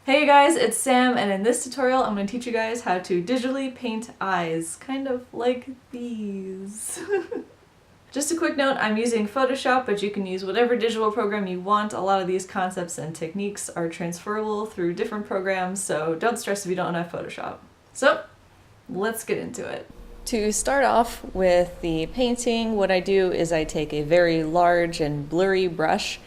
Hey guys, it's Sam, and in this tutorial I'm going to teach you guys how to digitally paint eyes, kind of like these. Just a quick note, I'm using Photoshop, but you can use whatever digital program you want. A lot of these concepts and techniques are transferable through different programs, so don't stress if you don't know Photoshop. So, let's get into it. To start off with the painting, what I do is I take a very large and blurry brush,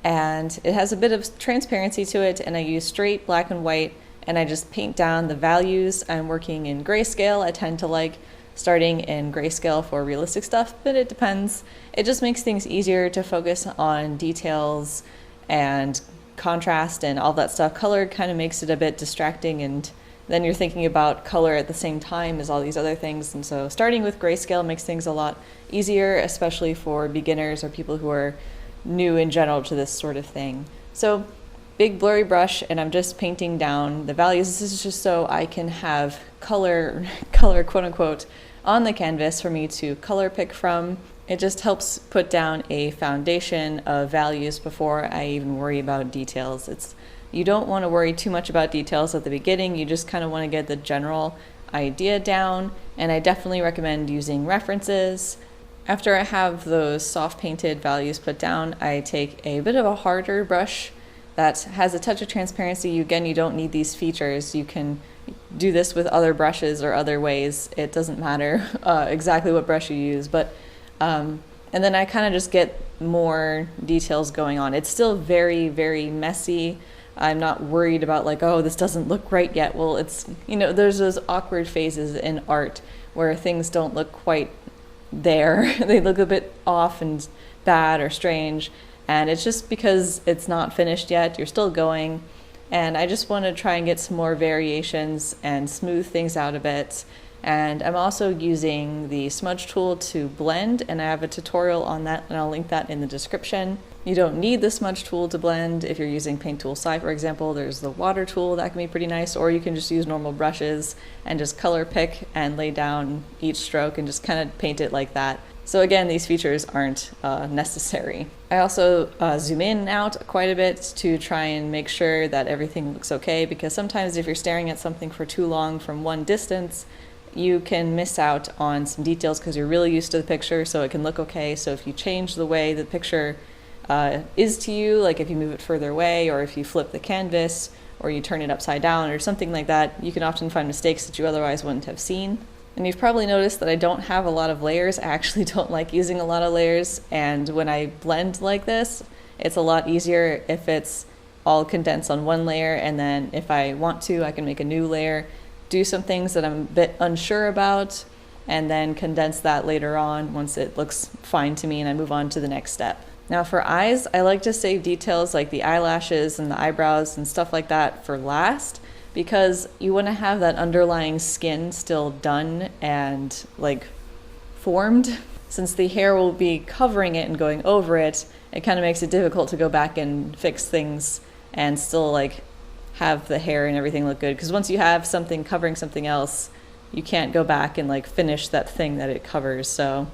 and it has a bit of transparency to it, and I use straight black and white, and I just paint down the values. I'm working in grayscale. I tend to like starting in grayscale for realistic stuff, but it depends. It just makes things easier to focus on details and contrast and all that stuff. Color kind of makes it a bit distracting, and then you're thinking about color at the same time as all these other things, and so starting with grayscale makes things a lot easier, especially for beginners or people who are new in general to this sort of thing. So big blurry brush, and I'm just painting down the values. This is just so I can have color quote unquote on the canvas for me to color pick from. It just helps put down a foundation of values before I even worry about details. You don't want to worry too much about details at the beginning. You just kind of want to get the general idea down, and I definitely recommend using references. After I have those soft painted values put down, I take a bit of a harder brush that has a touch of transparency. Again, you don't need these features. You can do this with other brushes or other ways. It doesn't matter exactly what brush you use, but and then I kind of just get more details going on. It's still very, very messy. I'm not worried about like, oh, this doesn't look right yet. Well, it's, there's those awkward phases in art where things don't look quite there. They look a bit off and bad or strange, and it's just because it's not finished yet. You're still going, and I just want to try and get some more variations and smooth things out a bit. And I'm also using the smudge tool to blend, and I have a tutorial on that, and I'll link that in the description. You don't need the smudge tool to blend. If you're using Paint Tool Sci, for example, there's the water tool that can be pretty nice, or you can just use normal brushes and just color pick and lay down each stroke and just kind of paint it like that. So again, these features aren't necessary. I also zoom in and out quite a bit to try and make sure that everything looks okay, because sometimes if you're staring at something for too long from one distance, you can miss out on some details because you're really used to the picture, so it can look okay. So if you change the way the picture is to you, like if you move it further away, or if you flip the canvas, or you turn it upside down or something like that, you can often find mistakes that you otherwise wouldn't have seen. And you've probably noticed that I don't have a lot of layers. I actually don't like using a lot of layers, and when I blend like this, it's a lot easier if it's all condensed on one layer, and then if I want to, I can make a new layer, do some things that I'm a bit unsure about, and then condense that later on once it looks fine to me and I move on to the next step. Now for eyes, I like to save details like the eyelashes and the eyebrows and stuff like that for last, because you want to have that underlying skin still done and like formed. Since the hair will be covering it and going over it, it kind of makes it difficult to go back and fix things and still like have the hair and everything look good, because once you have something covering something else, you can't go back and like finish that thing that it covers. So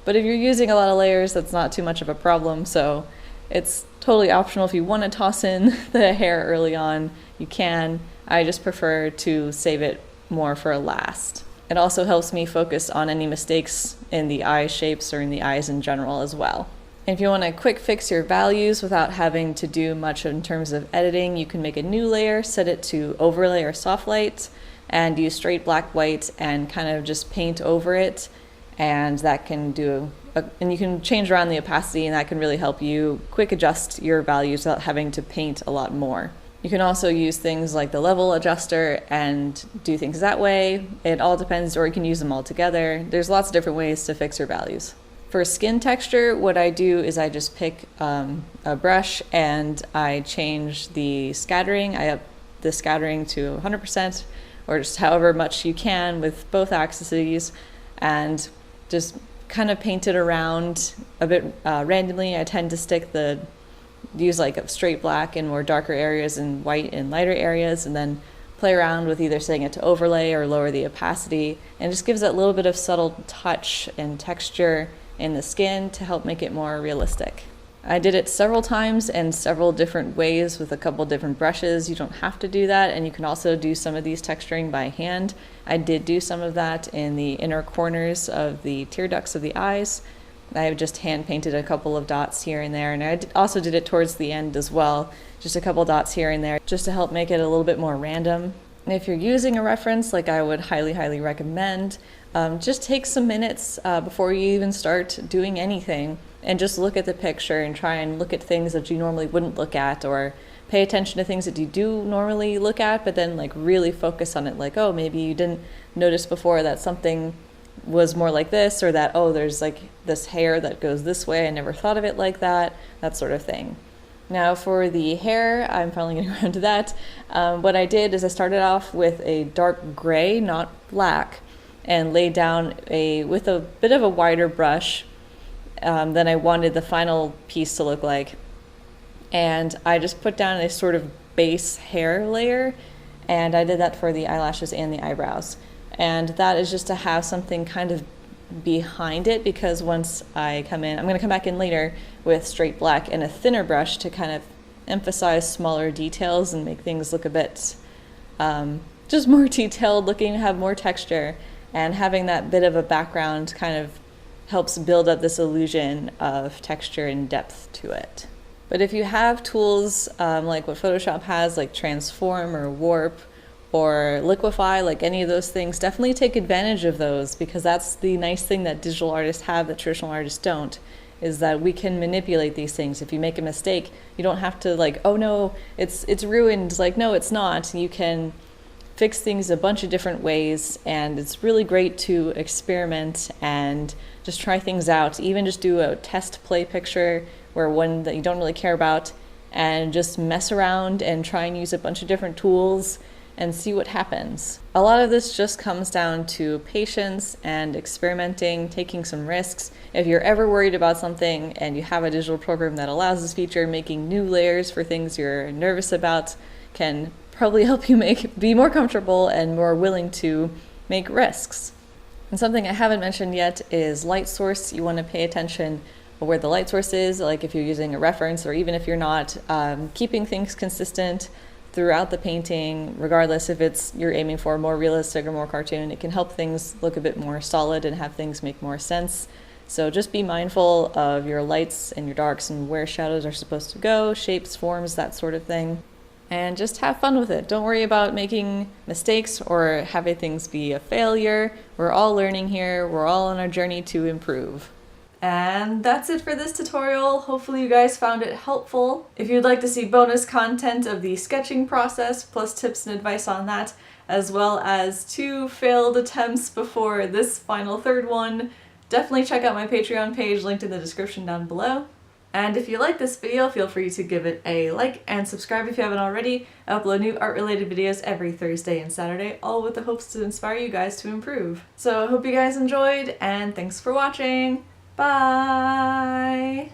but if you're using a lot of layers, that's not too much of a problem, so it's totally optional. If you want to toss in the hair early on, you can. I just prefer to save it more for last. It also helps me focus on any mistakes in the eye shapes or in the eyes in general as well. If you want to quick fix your values without having to do much in terms of editing, you can make a new layer, set it to overlay or soft light, and use straight black white and kind of just paint over it. And that can and you can change around the opacity, and that can really help you quick adjust your values without having to paint a lot more. You can also use things like the level adjuster and do things that way. It all depends, or you can use them all together. There's lots of different ways to fix your values. For skin texture, what I do is I just pick a brush and I change the scattering. I up the scattering to 100%, or just however much you can with both axes, and just kind of paint it around a bit randomly. I tend to use like a straight black in more darker areas and white in lighter areas, and then play around with either setting it to overlay or lower the opacity, and just gives that little bit of subtle touch and texture in the skin to help make it more realistic. I did it several times and several different ways with a couple different brushes. You don't have to do that, and you can also do some of these texturing by hand. I did do some of that in the inner corners of the tear ducts of the eyes. I just hand painted a couple of dots here and there, and I also did it towards the end as well, just a couple dots here and there, just to help make it a little bit more random. And if you're using a reference, like I would highly recommend, just take some minutes before you even start doing anything and just look at the picture and try and look at things that you normally wouldn't look at, or pay attention to things that you do normally look at, but then like really focus on it. Like, oh, maybe you didn't notice before that something was more like this, or that, oh, there's like this hair that goes this way, I never thought of it like that sort of thing. Now for the hair, I'm finally getting around to that. What I did is I started off with a dark gray, not black, and laid down with a bit of a wider brush than I wanted the final piece to look like. And I just put down a sort of base hair layer, and I did that for the eyelashes and the eyebrows. And that is just to have something kind of behind it, because once I come in, I'm going to come back in later with straight black and a thinner brush to kind of emphasize smaller details and make things look a bit just more detailed looking, have more texture, and having that bit of a background kind of helps build up this illusion of texture and depth to it. But if you have tools like what Photoshop has, like transform or warp or liquefy, like any of those things, definitely take advantage of those, because that's the nice thing that digital artists have that traditional artists don't, is that we can manipulate these things. If you make a mistake, you don't have to like, oh no, it's ruined. Like, no, it's not. You can fix things a bunch of different ways, and it's really great to experiment and just try things out. Even just do a test play picture, where one that you don't really care about, and just mess around and try and use a bunch of different tools and see what happens. A lot of this just comes down to patience and experimenting, taking some risks. If you're ever worried about something and you have a digital program that allows this feature, making new layers for things you're nervous about can probably help you be more comfortable and more willing to make risks. And something I haven't mentioned yet is light source. You want to pay attention where the light source is, like if you're using a reference, or even if you're not, keeping things consistent throughout the painting, regardless if you're aiming for more realistic or more cartoon. It can help things look a bit more solid and have things make more sense. So just be mindful of your lights and your darks and where shadows are supposed to go, shapes, forms, that sort of thing. And just have fun with it. Don't worry about making mistakes or having things be a failure. We're all learning here. We're all on our journey to improve. And that's it for this tutorial. Hopefully you guys found it helpful. If you'd like to see bonus content of the sketching process, plus tips and advice on that, as well as 2 failed attempts before this final third one, definitely check out my Patreon page, linked in the description down below. And if you like this video, feel free to give it a like and subscribe if you haven't already. I upload new art-related videos every Thursday and Saturday, all with the hopes to inspire you guys to improve. So I hope you guys enjoyed, and thanks for watching! Bye!